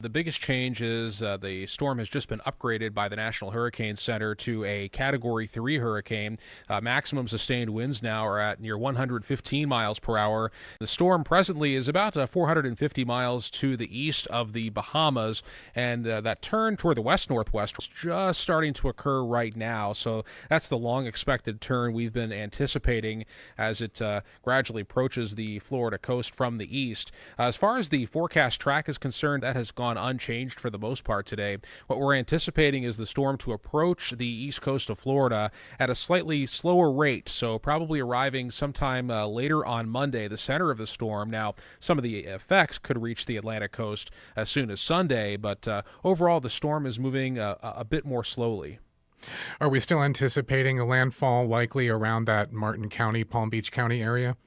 The biggest change is the storm has just been upgraded by the National Hurricane Center to a Category 3 hurricane. Maximum sustained winds now are at near 115 miles per hour. The storm presently is about 450 miles to the east of the Bahamas, and that turn toward the west-northwest is just starting to occur right now. So that's the long-expected turn we've been anticipating as it gradually approaches the Florida coast from the east. As far as the forecast track is concerned, that has gone unchanged for the most part today. What we're anticipating is the storm to approach the east coast of Florida at a slightly slower rate, so probably arriving sometime later on Monday, the center of the storm. Now, some of the effects could reach the Atlantic coast as soon as Sunday, but overall the storm is moving a bit more slowly. Are we still anticipating a landfall likely around that Martin County, Palm Beach County area?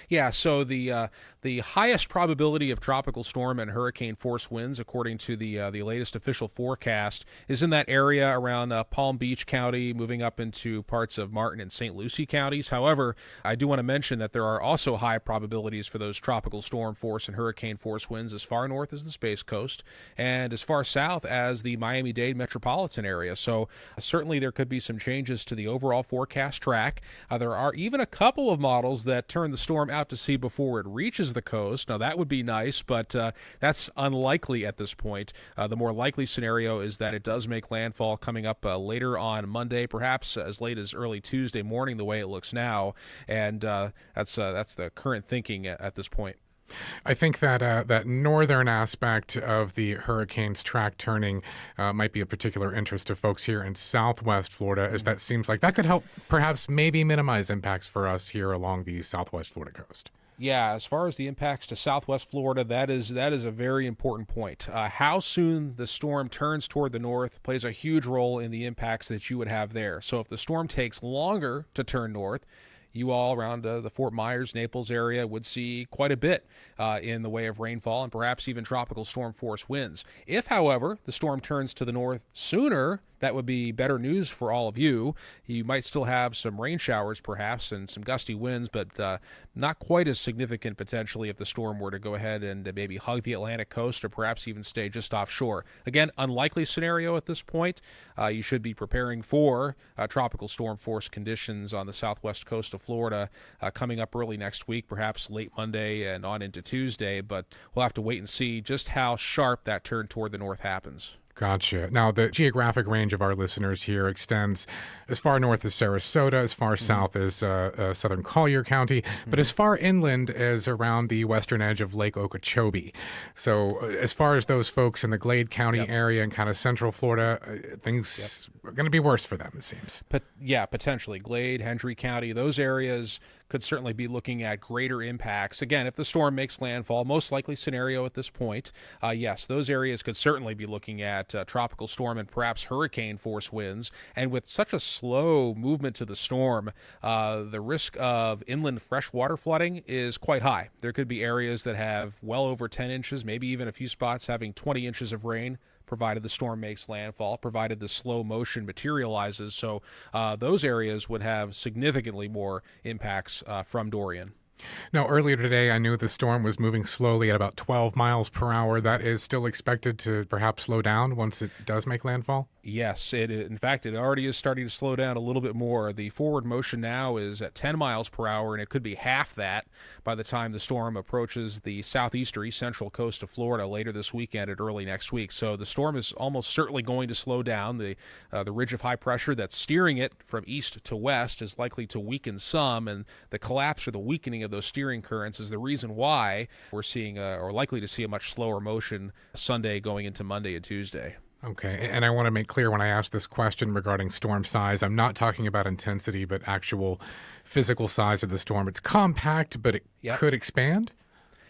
Yeah, so the highest probability of tropical storm and hurricane force winds, according to the latest official forecast, is in that area around Palm Beach County, moving up into parts of Martin and St. Lucie counties. However, I do want to mention that there are also high probabilities for those tropical storm force and hurricane force winds as far north as the Space Coast and as far south as the Miami-Dade metropolitan area. So certainly there could be some changes to the overall forecast track. There are even a couple of models that turn the storm out to sea before it reaches the coast. Now, that would be nice, but that's unlikely at this point. The more likely scenario is that it does make landfall coming up later on Monday, perhaps as late as early Tuesday morning, the way it looks now, and that's the current thinking at this point. I think that that northern aspect of the hurricane's track turning might be of particular interest to folks here in southwest Florida, as that seems like that could help perhaps maybe minimize impacts for us here along the southwest Florida coast. Yeah, as far as the impacts to southwest Florida, that is a very important point. How soon the storm turns toward the north plays a huge role in the impacts that you would have there. So if the storm takes longer to turn north, you all around the Fort Myers, Naples area would see quite a bit in the way of rainfall and perhaps even tropical storm force winds. If, however, the storm turns to the north sooner, that would be better news for all of you. You might still have some rain showers perhaps and some gusty winds, but not quite as significant potentially if the storm were to go ahead and maybe hug the Atlantic coast or perhaps even stay just offshore. Again, unlikely scenario at this point. You should be preparing for tropical storm force conditions on the southwest coast of Florida coming up early next week, perhaps late Monday and on into Tuesday, but we'll have to wait and see just how sharp that turn toward the north happens. Gotcha. Now, the geographic range of our listeners here extends as far north as Sarasota, as far south as southern Collier County, but as far inland as around the western edge of Lake Okeechobee. So as far as those folks in the Glade County area and kind of central Florida, things are going to be worse for them, it seems. Potentially. Glade, Hendry County, those areas could certainly be looking at greater impacts. Again, if the storm makes landfall, most likely scenario at this point, yes, those areas could certainly be looking at tropical storm and perhaps hurricane force winds. And with such a slow movement to the storm, the risk of inland freshwater flooding is quite high. There could be areas that have well over 10 inches, maybe even a few spots having 20 inches of rain, provided the storm makes landfall, provided the slow motion materializes. So those areas would have significantly more impacts from Dorian. Now, earlier today, I knew the storm was moving slowly at about 12 miles per hour. That is still expected to perhaps slow down once it does make landfall? Yes, in fact, it already is starting to slow down a little bit more. The forward motion now is at 10 miles per hour, and it could be half that by the time the storm approaches the southeast or east central coast of Florida later this weekend and early next week. So the storm is almost certainly going to slow down. The ridge of high pressure that's steering it from east to west is likely to weaken some, and the collapse or the weakening of those steering currents is the reason why we're seeing or likely to see a much slower motion Sunday going into Monday and Tuesday. Okay, and I want to make clear when I ask this question regarding storm size, I'm not talking about intensity, but actual physical size of the storm. It's compact, but it could expand?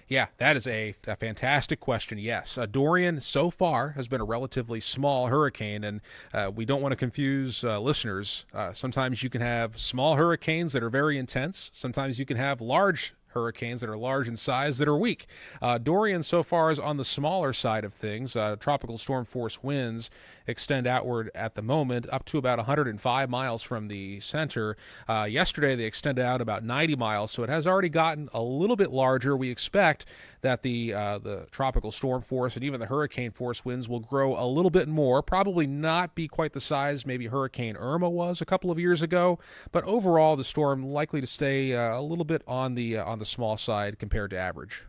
Yeah, that is a fantastic question, yes. Dorian, so far, has been a relatively small hurricane, and we don't want to confuse listeners. Sometimes you can have small hurricanes that are very intense. Sometimes you can have large hurricanes that are large in size that are weak. Dorian so far is on the smaller side of things. Tropical storm force winds extend outward at the moment up to about 105 miles from the center. Yesterday they extended out about 90 miles, so it has already gotten a little bit larger. We expect that the tropical storm force and even the hurricane force winds will grow a little bit more. Probably not be quite the size maybe Hurricane Irma was a couple of years ago, but overall the storm likely to stay a little bit on the small side compared to average.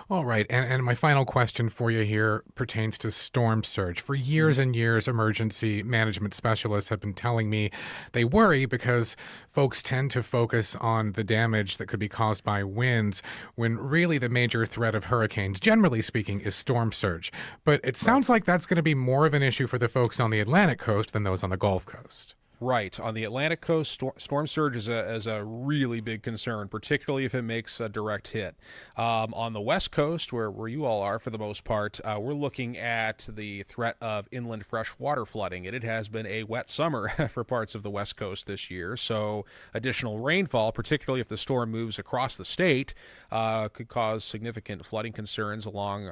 All right. And my final question for you here pertains to storm surge. For years and years, emergency management specialists have been telling me they worry because folks tend to focus on the damage that could be caused by winds when really the major threat of hurricanes, generally speaking, is storm surge. But it sounds like that's going to be more of an issue for the folks on the Atlantic coast than those on the Gulf Coast. Right. On the Atlantic coast, storm surge is a really big concern, particularly if it makes a direct hit. On the West Coast, where you all are for the most part, we're looking at the threat of inland freshwater flooding. It has been a wet summer for parts of the West Coast this year, so additional rainfall, particularly if the storm moves across the state, could cause significant flooding concerns along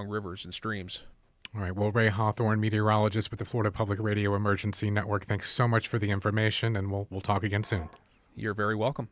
rivers and streams. All right. Well, Ray Hawthorne, meteorologist with the Florida Public Radio Emergency Network, thanks so much for the information, and we'll talk again soon. You're very welcome.